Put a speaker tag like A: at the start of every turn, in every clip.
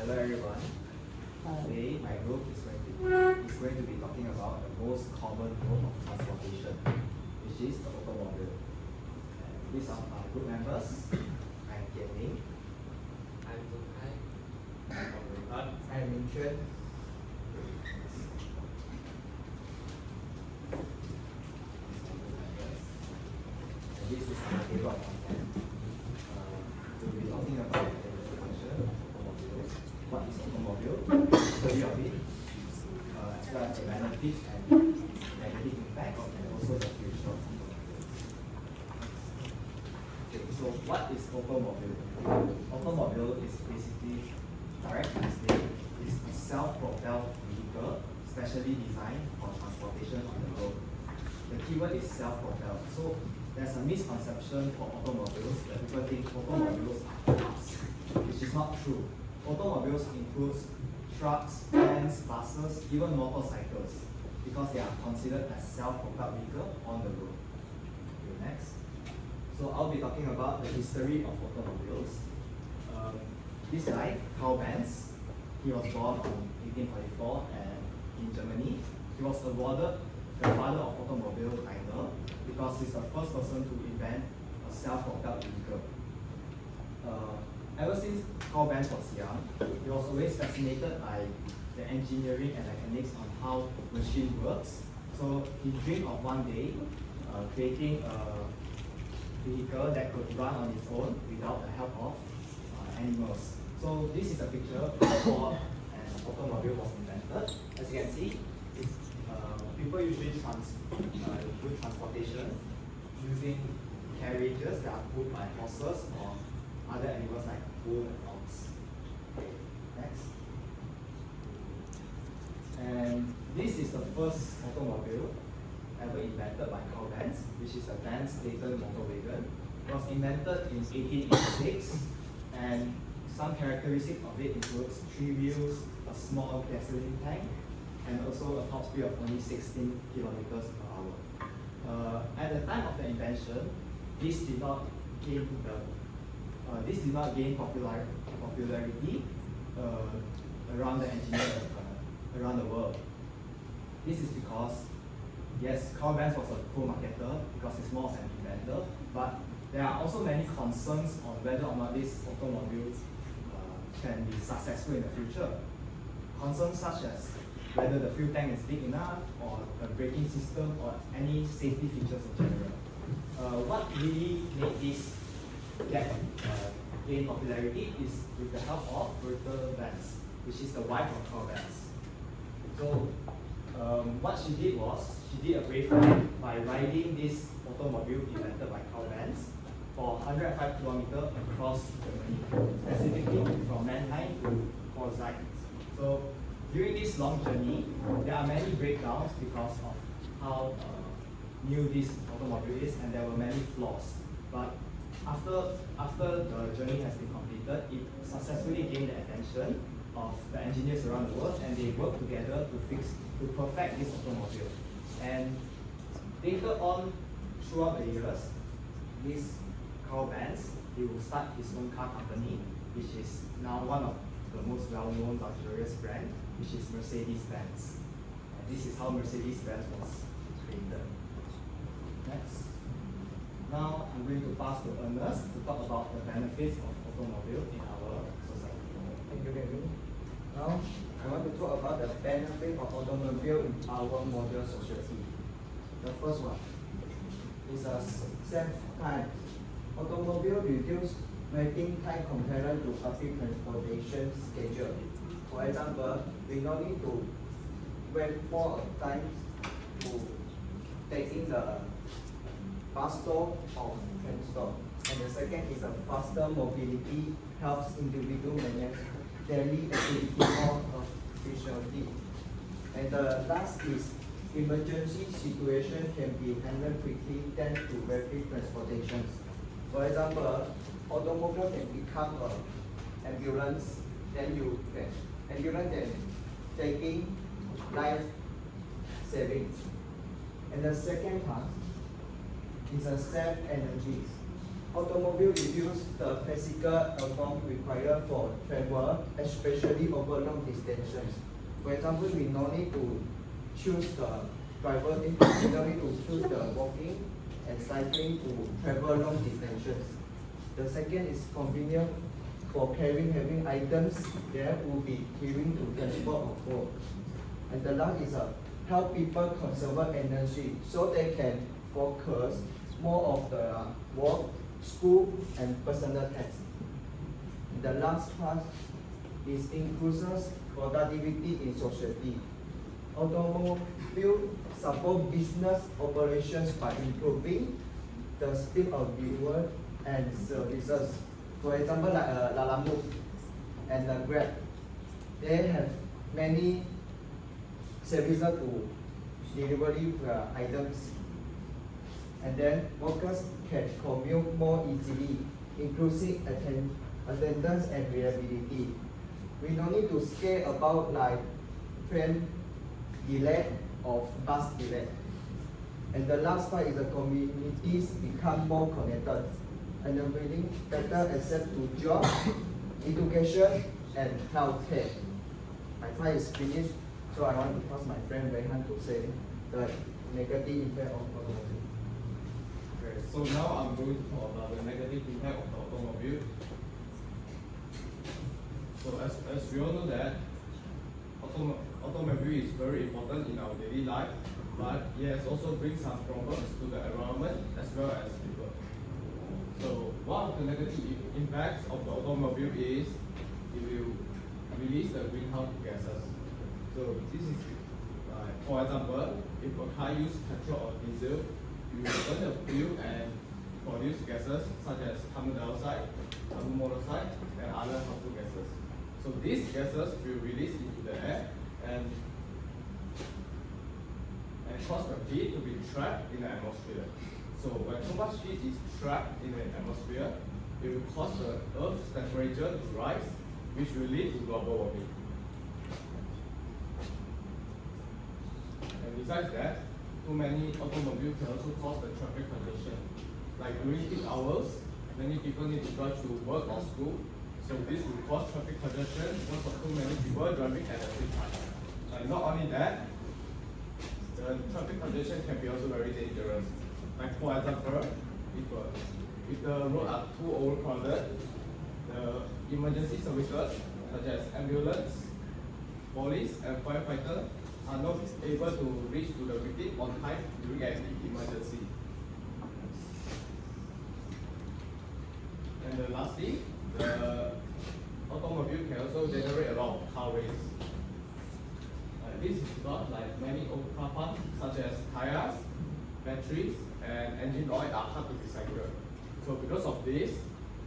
A: Hello everyone. Today my group is going to be talking about the most common mode of transportation, which is the automobile. And these are our group members. I'm Kian Ming.
B: I'm
C: I'm Ming.
A: And this is our table of content. We'll be talking about the definition of automobiles, what is automobile, history of it, as well as the benefits and negative impacts, and also the future of automobiles. Okay, so what is automobile? Automobile is basically, direct translate, is a self-propelled vehicle specially designed for transportation on the road. The keyword is self-propelled. So there's a misconception for automobiles that people think automobiles are cars, which is not true. Automobiles includes trucks, vans, buses, even motorcycles, because they are considered as self-propelled vehicle on the road. Okay, next. So I'll be talking about the history of automobiles. This guy, Carl Benz, he was born in 1844 and in Germany. He was awarded the father of automobile title because he's the first person to invent a self-propelled vehicle. Ever since Carl Benz was young, he was always fascinated by the engineering and mechanics on how machine works. So he dreamed of one day creating a vehicle that could run on its own without the help of animals. So this is a picture before an automobile was invented. As you can see, it's, people usually do transportation using carriages that are pulled by horses or other animals like bull and ox. Okay, next. And this is the first automobile ever invented by Carl Benz, which is a Benz Dayton motor wagon. It was invented in 1886, and some characteristics of it includes 3 wheels, a small gasoline tank, and also a top speed of only 16 kilometers per hour. At the time of the invention, this did not gain popularity around the engineers around the world. This is because, yes, Carl Benz was a co-marketer because he's more of an inventor, but there are also many concerns on whether or not these automobiles can be successful in the future. Concerns such as whether the fuel tank is big enough, or the braking system, or any safety features in general. What really made this gain popularity is with the help of Bertha Benz, which is the wife of Carl Benz. So what she did was, she did a brave act by riding this automobile invented by Carl Benz for 105 kilometers across Germany, specifically from Mannheim to Pforzheim. So during this long journey, there are many breakdowns because of how new this automobile is, and there were many flaws. But after the journey has been completed, it successfully gained the attention of the engineers around the world, and they worked together to perfect this automobile. And later on, throughout the years, this Carl Benz, he will start his own car company, which is now one of the most well-known luxurious brand, which is Mercedes-Benz. And this is how Mercedes-Benz was created. Next. Now I'm going to pass to Ernest to talk about the benefits of automobile in our society.
C: Thank you, Kevin. Now, I want to talk about the benefit of automobile in our modern society. The first one is a save time. Automobile reduce waiting time compared to public transportation schedule. For example, we don't need to wait for a time to taking the bus stop or train stop. And the second is a faster mobility helps individual manage daily activity more efficiently. And the last is emergency situation can be handled quickly thanks to rapid transportation. For example, automobile can become an ambulance, then ambulance can taking life savings. And the second part is a save energy. Automobile reduce the physical effort required for travel, especially over long distances. For example, we no need to choose the driver, we no need to choose the walking and cycling to travel long distances. The second is convenient for carrying heavy items that will be carrying to transport or work. And the last is help people conserve energy so they can focus more of the work, school, and personal tasks. The last part is increases productivity in society. Automobile support business operations by improving the speed of delivery and services. For example, like Lalamove and Grab, they have many services to delivery items, and then workers can commute more easily, including attendance and reliability. We don't need to scare about like train delay or bus delay. And the last part is the communities become more connected, enabling better access to job, education, and healthcare. My time is finished, so I want to pass my friend Weng to say the negative impact of automobile.
B: Okay, so now I'm going to talk about the negative impact of the automobile. So as we all know that automobile is very important in our daily life, but it has also brings some problems to the environment as well as people. So one of the negative impacts of the automobile is it will release the greenhouse gases. So this is for example, if a car uses petrol or diesel, you will burn the fuel and produce gases such as carbon dioxide, carbon monoxide, and other harmful gases. So these gases will release into the air and cause the heat to be trapped in the atmosphere. So when too much heat is trapped in the atmosphere, it will cause the Earth's temperature to rise, which will lead to global warming. And besides that, too many automobiles can also cause the traffic congestion. Like during peak hours, many people need to drive to work or school, so this will cause traffic congestion because of too many people driving at the same time. And not only that, the traffic congestion can be also very dangerous. Like for example, if the roads are too overcrowded, the emergency services such as ambulance, police, and firefighter are not able to reach to the victim on time during an emergency. And then lastly, the automobile can also generate a lot of car waste. This is because like many old car parts such as tires, batteries, and engine oil are hard to recycle. So because of this,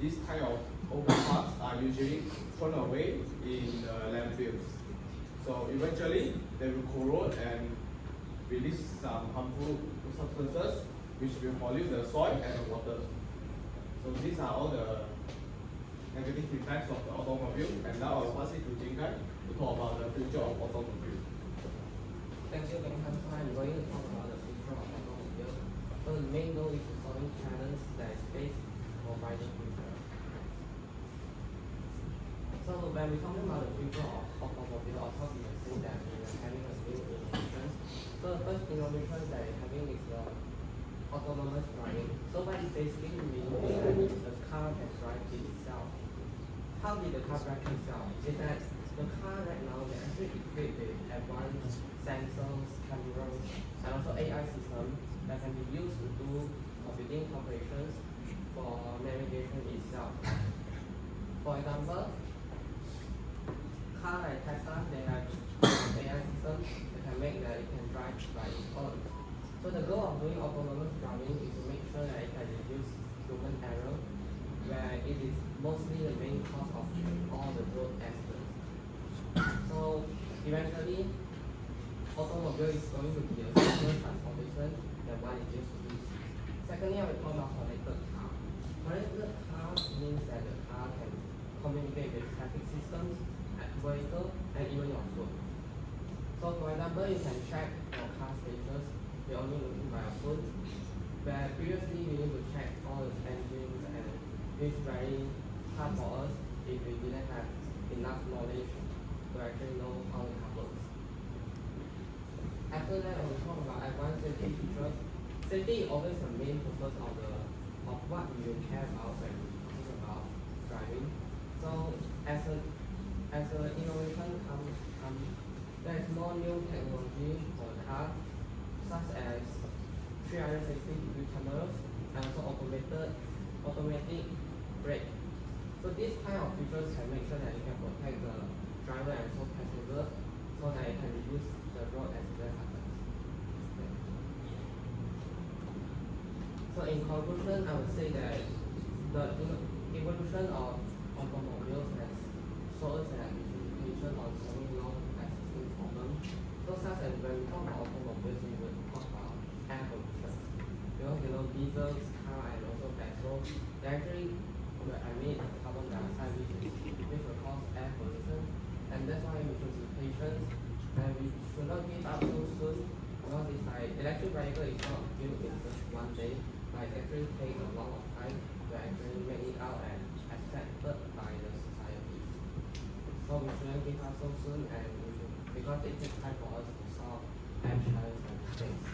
B: these kind of old car parts are usually thrown away in landfills. So eventually, they will corrode and release some harmful substances which will pollute the soil and the water. So these are all the negative impacts of the automobile. And now I'll pass it to Jing to talk about the future of automobile.
D: Thank you, Meng. I'm going to talk about the future of automobile. So the main goal is to solve challenges that is faced for brighter future. So when we talk about the future of automobile, of course we can see that we are having a new innovation. So the first innovation that we're having is the autonomous driving. So what it basically means is that the car can drive itself. How did the car drive itself? Is that the car right now they actually equipped with advanced sensors, cameras, and also AI system that can be used to do computing operations for navigation itself. For example, car like Tesla, they have AI system that can make that it can drive by its own. So the goal of doing autonomous driving is to make sure that it can reduce human error, where it is mostly the main cause of all the road accidents. So eventually, automobile is going to be a safer transportation than what it used to be. Secondly, I will talk about connected car. Connected car means that the car can communicate with traffic systems, vehicle, and even your phone. So for example, you can check your car status, you're only looking by your phone, where previously you need to check all the engines which is very hard for us if we didn't have enough knowledge to actually know how the car works. After that, when we talk about advanced safety features, safety is always the main purpose of what we will care about when we talk about driving. So as an innovation comes, there is more new technology for the car, such as 360-degree cameras and also automatic brake. So these kind of features can make sure that it can protect the driver and also passenger, so that it can reduce the road accident happens. So in conclusion, I would say that the evolution of automobiles has shown us an application on solving long-lasting problems. So such as when we talk about automobiles, we will talk about air pollution. Because diesels, car, and also petrol, they actually will emit carbon dioxide, which will cause air pollution. And that's why we should be patient and we should not give up so soon, because it's like electric vehicle is not built in just one day, but it actually takes a lot of time to actually make it out and accepted by the society. So we shouldn't give up so soon, and we should, because it takes time for us to solve air challenges and things.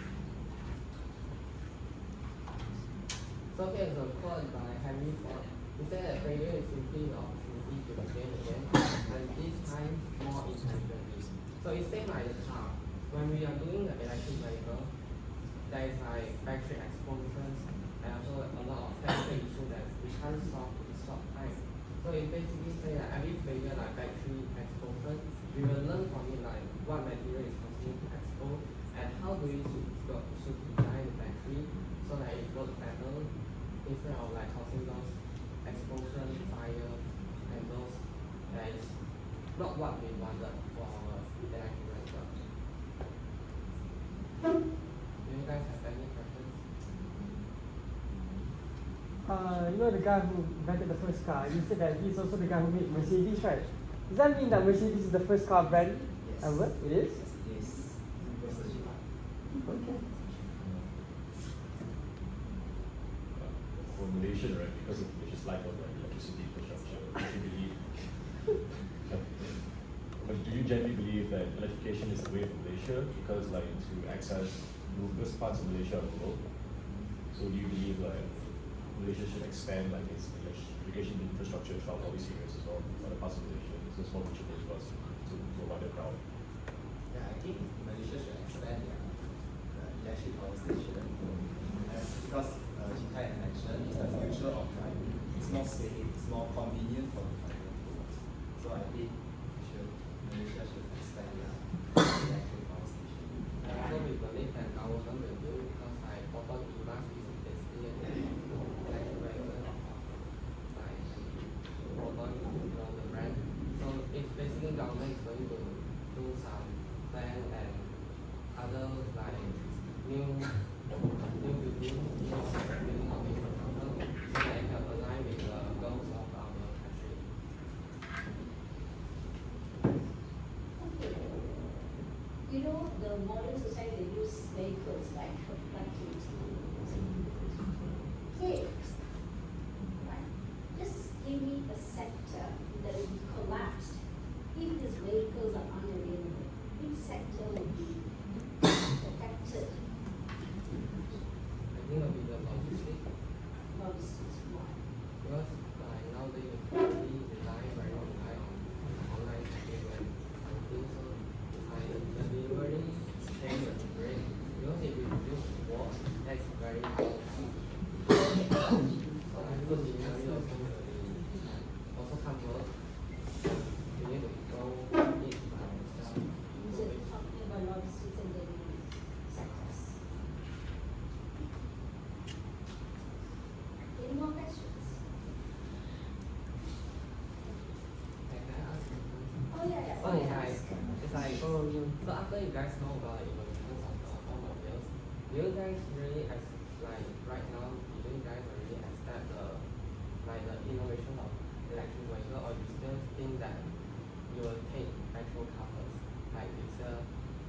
D: So here's a quote by Henry Ford. He said that failure is simply the opportunity to begin again, and this time more intentionally. So it's same like the car. When we are doing the electric vehicle, there is like battery explosions and also a lot of technical issues that we can't solve in short time. So it basically say that every failure like battery explosion, we will learn from it like what material is causing to explode and how do we should design the battery so that it works better instead of like causing those explosion, fire, and those that is not what we wanted for our electric vehicle. Do you guys have any questions?
E: You know the guy who invented the first car, you said that he's also the guy who made Mercedes, right? Does that mean that Mercedes is the first car brand ever? It is?
A: Yes.
E: Okay.
F: For Malaysia, right, because of Malaysia's lack of electricity infrastructure, do you believe? But do you genuinely believe that electrification is the way for Malaysia? Because like to access numerous parts of Malaysia are rural. So do you believe like Malaysia should expand like its electrification infrastructure throughout all these areas as well, other parts of Malaysia? So it's more reachable for us to a wider crowd.
A: Yeah, I think Malaysia should expand their electric power station. Because Kian mentioned, it's the future of driving. It's more safe, it's more convenient for the driver. So I think Malaysia should expand their electric power station.
D: And also we believe that government will do it because like Proton E-Bus is basically an electric vehicle of like Proton, the brand. So it's basically government is going to do some plan and other like new building of infrastructure so that it can align with the goals of our country.
G: You know, the modern society they use vehicles like for productivity. If, right, just give me a sector that will be collapsed. If these vehicles are unavailable, which sector will be affected?
D: I think it will be the logistics.
G: Logistics, why?
D: Because like nowadays we really rely very on online shopping and something, so like the delivery chain will be great. Because if we use walk, that's very long. So I food delivery also can't work. We need to go eat by ourselves.
G: So we're talking about logistics and delivery sectors. Any more questions?
D: Can I ask you a question?
G: Oh yeah, yeah.
D: So
G: Oh,
D: it's
G: yeah.
D: like, so after you guys know about the evolutions of the automobiles, do you guys really like right now, do you guys really accept the innovation of electric vehicle, or you still think that you will take petrol car first? Like you still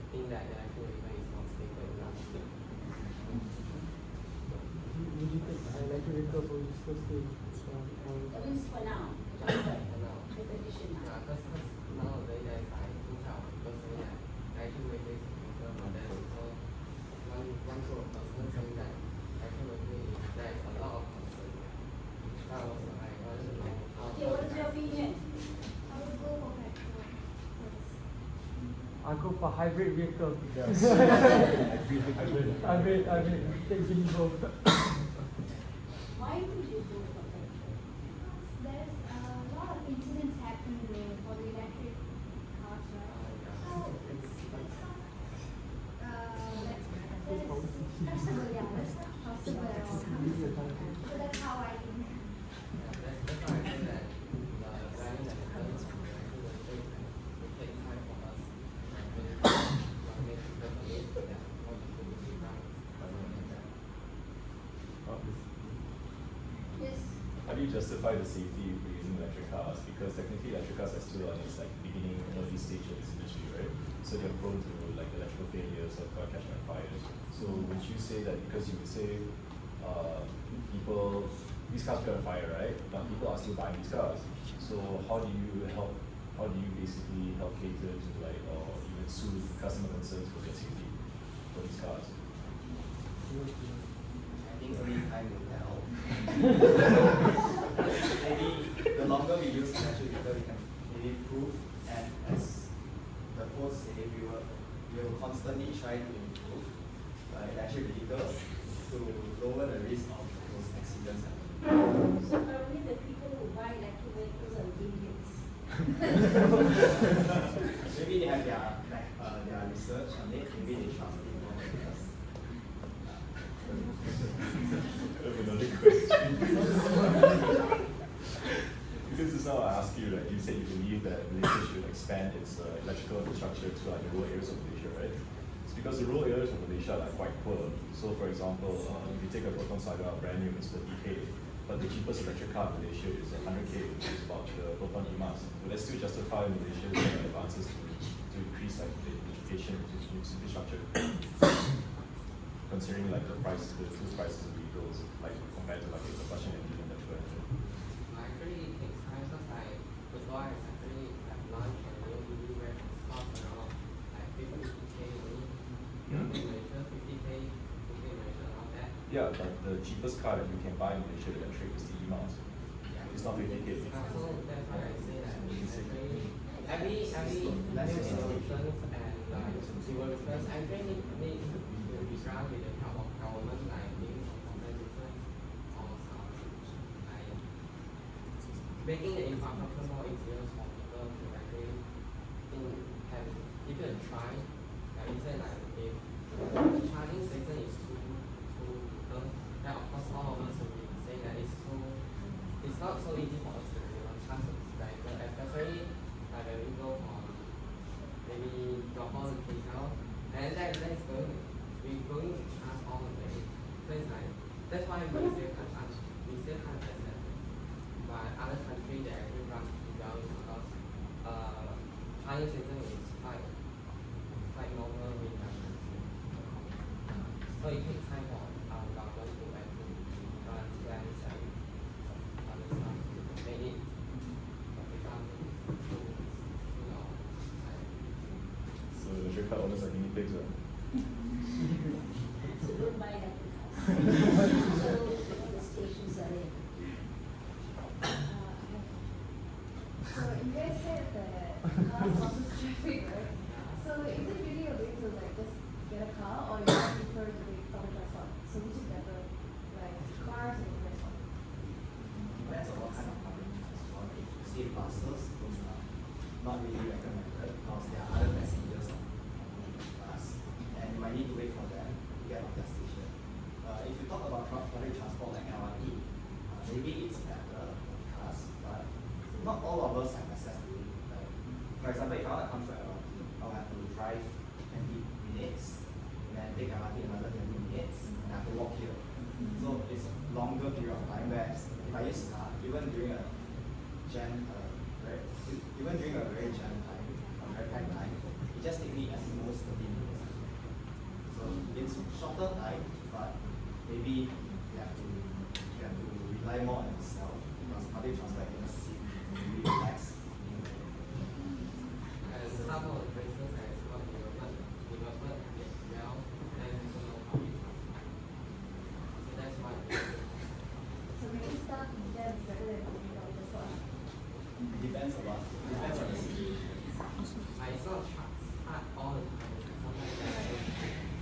D: think that electric vehicle is not stable enough?
E: Would you take electric vehicles or you still stay on
G: That means for now,
D: for now.
G: repetition now.
D: Yeah, because nowadays there's like two types of people saying that actual weighting is weaker, but there's also one group of person saying that actual weighting there is a lot of concern. That was like, I don't know.
G: Okay, what is your opinion? I would go for petrol.
E: I'll go for hybrid vehicle.
F: Yes.
E: Hybrid, take Jing both.
G: Why would you go for petrol?
H: There's a lot of incidents happening for the electric cars, right? So it's possible, yeah, that's not possible at all. So that's how I think.
D: That's why I say that the planning that happens from the actual weighting will take time for us. Make people believe that what you do is right.
H: Yes.
F: How do you justify the safety for using electric cars? Because technically electric cars are still on its like beginning, early stage of this industry, right? So they're prone to like electrical failures or car catching on fires. So would you say that because you would say people, these cars get on fire, right? But people are still buying these cars. So how do you basically help cater to like or even soothe customer concerns for their safety for these cars?
C: I think only time will tell. Maybe the longer we use electric vehicle, we can maybe improve, and as the post say, we will constantly try to improve electric vehicles to lower the risk of those accidents happening.
G: So probably the people who buy electric vehicles are idiots.
C: Maybe they have their research on it, maybe they trust it more than us.
F: Another question. Because just now I asked you, like, you said you believe that Malaysia should expand its electrical infrastructure to like the rural areas of Malaysia, right? It's because the rural areas of Malaysia are like quite poor. So for example, if you take a Proton Saga brand new, it's 30K, but the cheapest electric car in Malaysia is 100K, which is about the Proton Emas. Would that still justify Malaysia's advances to increase like the education infrastructure? Considering like the prices, the two prices of vehicles, like compared to like a combustion engine and electrical engine.
D: Actually, it takes time because like the guy is actually at lunch and really where it's cost around like 50K only. In Malaysia, 50K around that.
F: Yeah, but the cheapest car that you can buy in Malaysia electric is the E-Mouse. It's not 50K.
D: So that's why I say that actually every new solutions and like developers actually need to be run with the help of government like being competition or some like making the infrastructure more easier for people to actually have give it a try. Like you said, like if the charging station is too little, then of course all of us will be saying that it's not so easy for us to charge the vehicle, especially like when we go from maybe Johor to KL, and that's we're going to charge all the way. So it's like that's why we still can't accept. But other countries they actually run well because charging station is quite normal in that country. So it takes time for our government to actually run plans and other stuff to make it become to our society.
F: So electric car owners are guinea pigs, right?
G: So don't buy electric cars. So all the stations are in.
H: So you guys said that cars causes traffic, right? So is it really a way to like just get a car, or you prefer to take public transport? So which is better, like cars or transport?
C: Depends on what kind of public transport. If you say buses, those are not really recommended because there are other passengers on the bus, and you might need to wait for them to get off their station. If you talk about public transport like LRT, maybe it's better for cars, but not all of us have access to it. Like, for example, if I want to come to LRT, I'll have to drive 20 minutes, and then take LRT another 20 minutes, and I have to walk here. So it's a longer period of time. Whereas if I use car, even during a very jam time, a very packed time, it just takes me at most 30 minutes. So it's shorter time, but maybe you have to rely more on yourself because public
A: depends on what? Depends on the situation.
D: It's not hard all the time. Sometimes